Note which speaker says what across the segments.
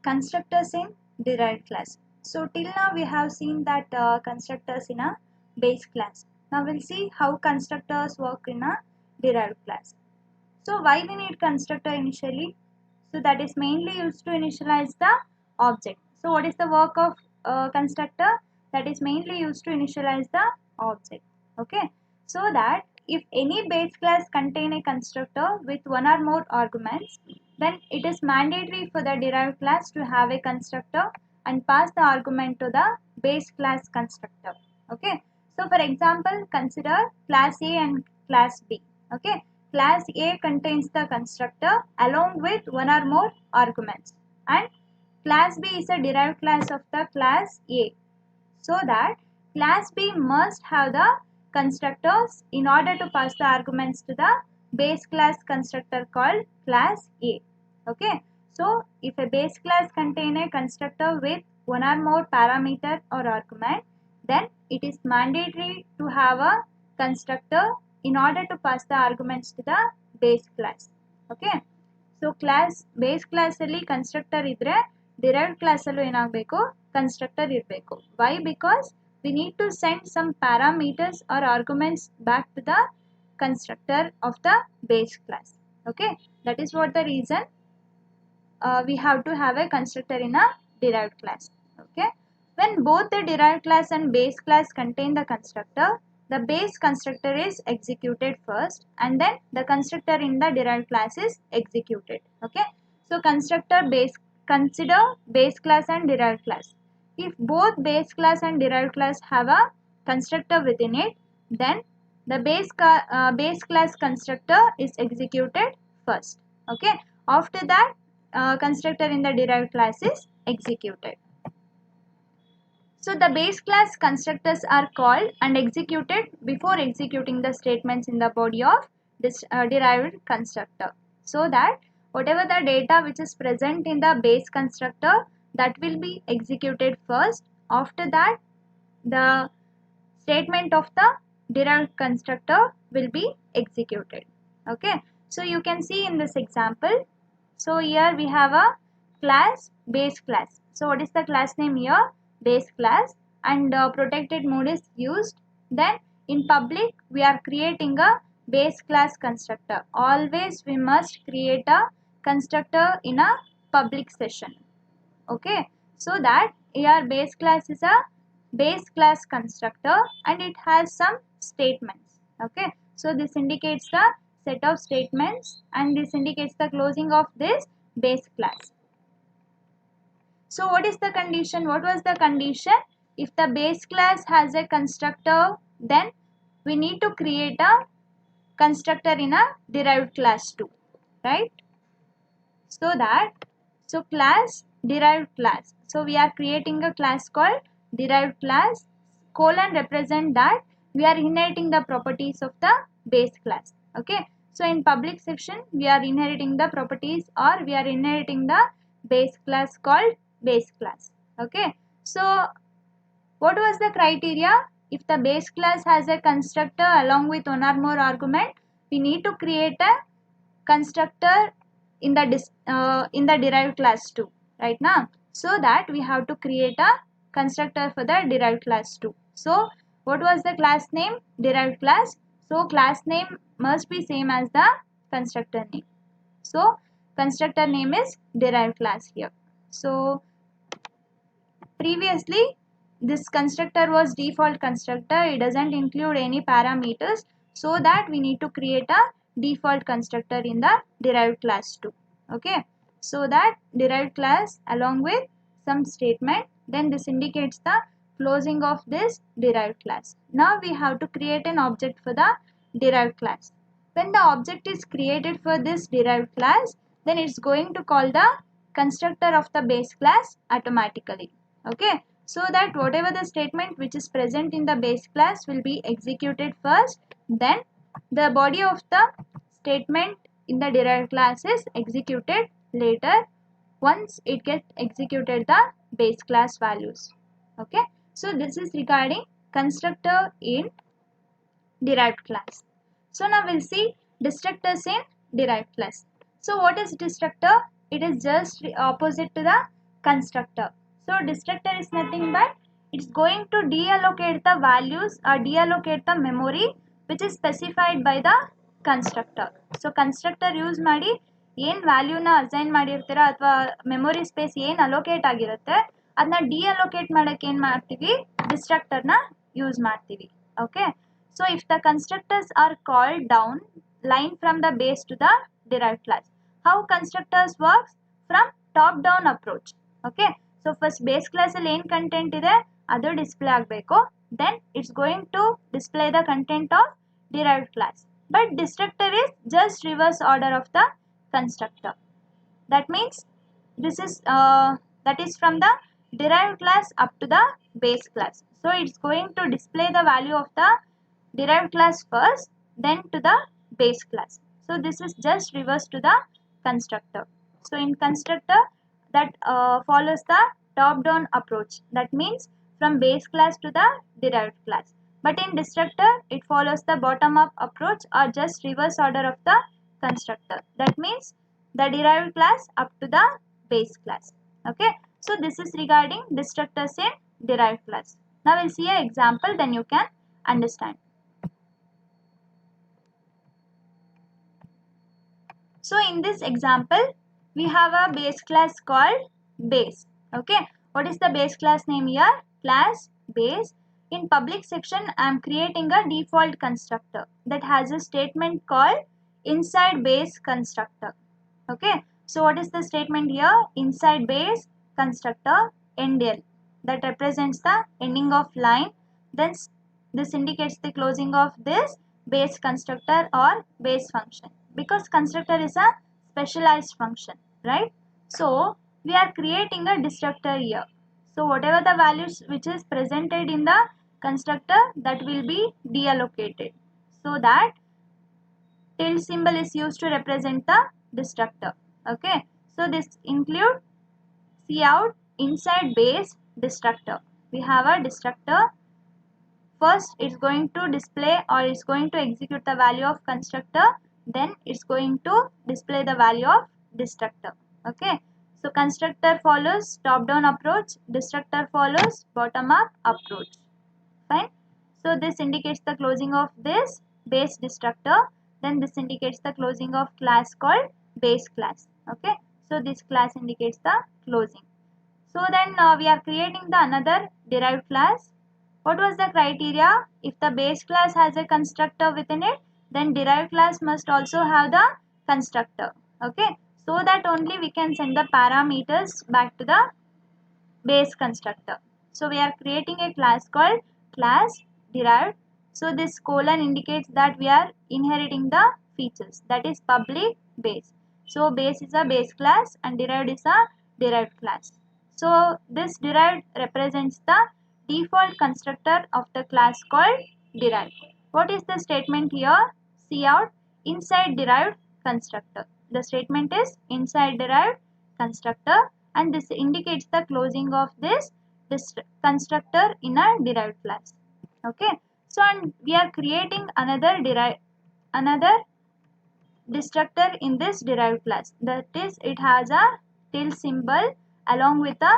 Speaker 1: constructors in derived class. So till now we have seen that constructors in a base class. Now we'll see how constructors work in a derived class. So why we need constructor initially? So that is mainly used to initialize the object. So what is the work of constructor? That is mainly used to initialize the object. Okay. So that if any base class contain a constructor with one or more arguments, then it is mandatory for the derived class to have a constructor and pass the argument to the base class constructor. Okay. So for example, consider class A and class B. Okay. Class A contains the constructor along with one or more arguments, and class B is a derived class of the class A. So that class B must have the constructors in order to pass the arguments to the base class constructor called class A. Okay. So if a base class contain a constructor with one or more parameter or argument, then it is mandatory to have a constructor in order to pass the arguments to the base class. Okay. So base class ಅಲ್ಲಿ constructor ಇದ್ರೆ derived class ಅಲ್ಲೂ ಏನಾಗಬೇಕು constructor ಇರಬೇಕು. Why? Because we need to send some parameters or arguments back to the constructor of the base class. Okay. That is what the reason we have to have a constructor in a derived class. Okay. When both the derived class and base class contain the constructor, the base constructor is executed first and then the constructor in the derived class is executed. Okay. So consider base class and derived class. If both base class and derived class have a constructor within it, then the base class constructor is executed first. Okay. After that, constructor in the derived class is executed. So the base class constructors are called and executed before executing the statements in the body of this derived constructor. So that whatever the data which is present in the base constructor, that will be executed first. After that, the statement of the derived constructor will be executed. Okay. So you can see in this example. So here we have a class base class. So what is the class name here? Base class, and protected mode is used. Then in public we are creating a base class constructor. Always we must create a constructor in a public session. Okay. So that here base class is a base class constructor and it has some statements. Okay. So this indicates the set of statements and this indicates the closing of this base class. So what is the condition? What was the condition? If the base class has a constructor, then we need to create a constructor in a derived class too, right? So class derived class. So we are creating a class called derived class. Colon represent that we are inheriting the properties of the base class. Okay. So in public section we are inheriting the properties or we are inheriting the base class called base class. Okay. So what was the criteria? If the base class has a constructor along with one or more argument, we need to create a constructor in the derived class too, right now. So that we have to create a constructor for the derived class too. So what was the class name? Derived class. So class name must be same as the constructor name. So constructor name is derived class here. So previously this constructor was default constructor. It doesn't include any parameters, so that we need to create a default constructor in the derived class too. Okay. So that derived class along with some statement, then this indicates the closing of this derived class. Now we have to create an object for the derived class. When the object is created for this derived class, then it's going to call the constructor of the base class automatically. Okay. So that whatever the statement which is present in the base class will be executed first, then the body of the statement in the derived class is executed later once it gets executed the base class values. Okay. So this is regarding constructor in derived class. So now we'll see destructors in derived class. So what is destructor? It is just opposite to the constructor. So destructor is nothing but it's going to deallocate the values or deallocate the memory which is specified by the constructor. So constructor use ಮಾಡಿ ಏನು ವ್ಯಾಲ್ಯೂನ assign ಮಾಡಿರ್ತೀರ ಅಥವಾ memory space ಏನು allocate ಆಗಿರುತ್ತೆ ಅದನ್ನ ಡಿಅಲೋಕೇಟ್ ಮಾಡೋಕ್ಕೆ ಏನು ಮಾಡ್ತೀವಿ, ಡಿಸ್ಟ್ರಕ್ಟರ್ನ ಯೂಸ್ ಮಾಡ್ತೀವಿ. Okay, so if the constructors are called down line from the base to the derived class. How constructors works from top down approach. Okay, so first base ಕ್ಲಾಸಲ್ಲಿ ಏನು ಕಂಟೆಂಟ್ ಇದೆ ಅದು ಡಿಸ್ಪ್ಲೇ ಆಗಬೇಕು. Then it's going to display the content of derived class. But destructor is just reverse order of the constructor. That means this is that is from the derived class up to the base class. So it's going to display the value of the derived class first, then to the base class. So this is just reverse to the constructor. So in constructor that follows the top down approach. That means from base class to the derived class. But in destructor, it follows the bottom up approach or just reverse order of the constructor. That means the derived class up to the base class. Okay, so this is regarding destructors in derived class. Now we'll see an example, then you can understand. So in this example, we have a base class called base. Okay, what is the base class name here? Class base. In public section, I am creating a default constructor that has a statement called inside base constructor. Okay, so what is the statement here? Inside base constructor endl, that represents the ending of line. Then this indicates the closing of this base constructor or base function, because constructor is a specialized function, right? So we are creating a destructor here. So whatever the values which is presented in the constructor, that will be deallocated, so that tilde symbol is used to represent the destructor. Okay, so this include cout inside base destructor. We have a destructor. First it's going to display or it's going to execute the value of constructor, then it's going to display the value of destructor. Okay, so constructor follows top down approach, destructor follows bottom up approach. Fine. So this indicates the closing of this base destructor, then this indicates the closing of class called base class. Okay, so this class indicates the closing. So then we are creating the another derived class. What was the criteria? If the base class has a constructor within it, then derived class must also have the constructor. Okay, so that only we can send the parameters back to the base constructor. So we are creating a class called class derived. So this colon indicates that we are inheriting the features, that is public base. So base is a base class and derived is a derived class. So this derived represents the default constructor of the class called derived. What is the statement here? Cout inside derived constructor. The statement is inside derived constructor, and this indicates the closing of this constructor in a derived class. Okay, so and we are creating another destructor in this derived class. That is, it has a tilde symbol along with a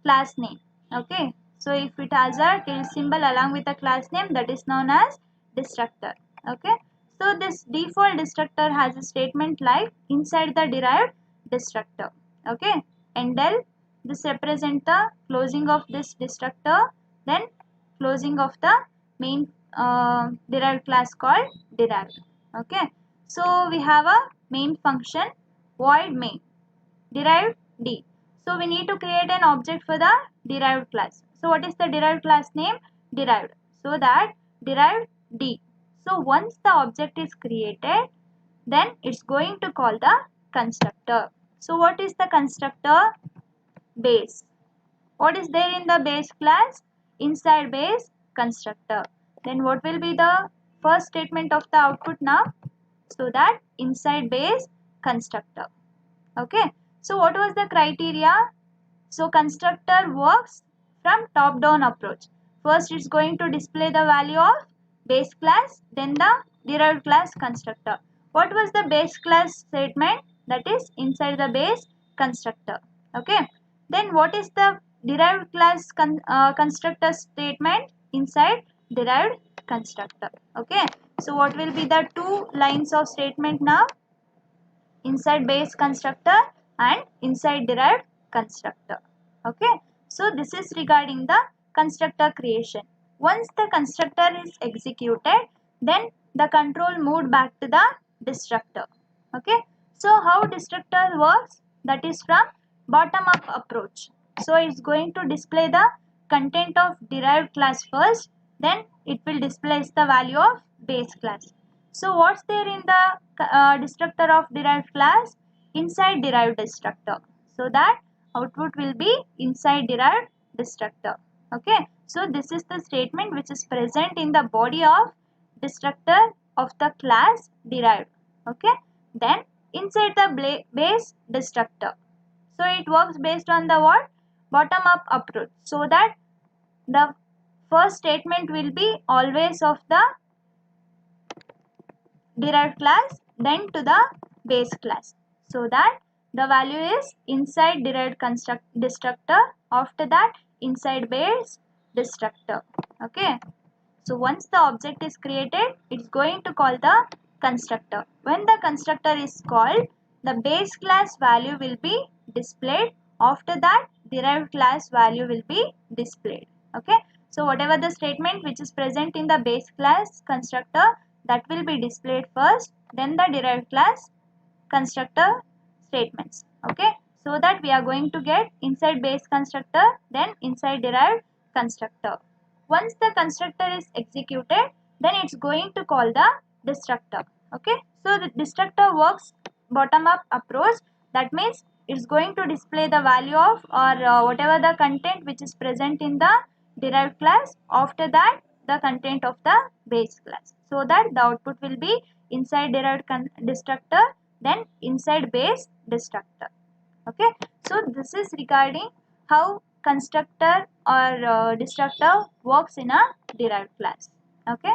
Speaker 1: class name. Okay, so if it has a tilde symbol along with a class name, that is known as destructor. Okay, so this default destructor has a statement like inside the derived destructor. Okay, endl, this represents the closing of this destructor, then closing of the main derived class called derived. Okay, so we have a main function void main derived d. So we need to create an object for the derived class. So what is the derived class name? Derived. So that derived d. So once the object is created, then it's going to call the constructor. So what is the constructor? Base. What is there in the base class? Inside base constructor. Then what will be the first statement of the output now? So that inside base constructor. Okay, so what was the criteria? So constructor works from top down approach. First it's going to display the value of base class, then the derived class constructor. What was the base class statement? That is inside the base constructor. Okay, Then what is the derived class constructor statement inside derived constructor? Okay, so what will be the two lines of statement now? Inside base constructor and inside derived constructor. Okay, so this is regarding the constructor creation. Once the constructor is executed, then the control moved back to the destructor. Okay, so how destructor works? That is from bottom up approach. So it's going to display the content of derived class first, then it will displace the value of base class. So what's there in the destructor of derived class? Inside derived destructor. So that output will be inside derived destructor. Okay. So this is the statement which is present in the body of destructor of the class derived. Okay. Then inside the base destructor. So it works based on the what? Bottom up approach. So that the first statement will be always of the derived class then to the base class, so that the value is inside derived destructor, after that inside base destructor. Okay, so once the object is created, it's going to call the constructor. When the constructor is called, the base class value will be displayed, after that derived class value will be displayed. Okay, so whatever the statement which is present in the base class constructor, that will be displayed first, then the derived class constructor statements. Okay, so that we are going to get inside base constructor, then inside derived constructor. Once the constructor is executed, then it's going to call the destructor. Okay, so the destructor works bottom up approach. That means it's going to display the value of or whatever the content which is present in the derived class, after that the content of the base class, so that the output will be inside derived destructor, then inside base destructor. Okay, so this is regarding how constructor or destructor works in a derived class. Okay.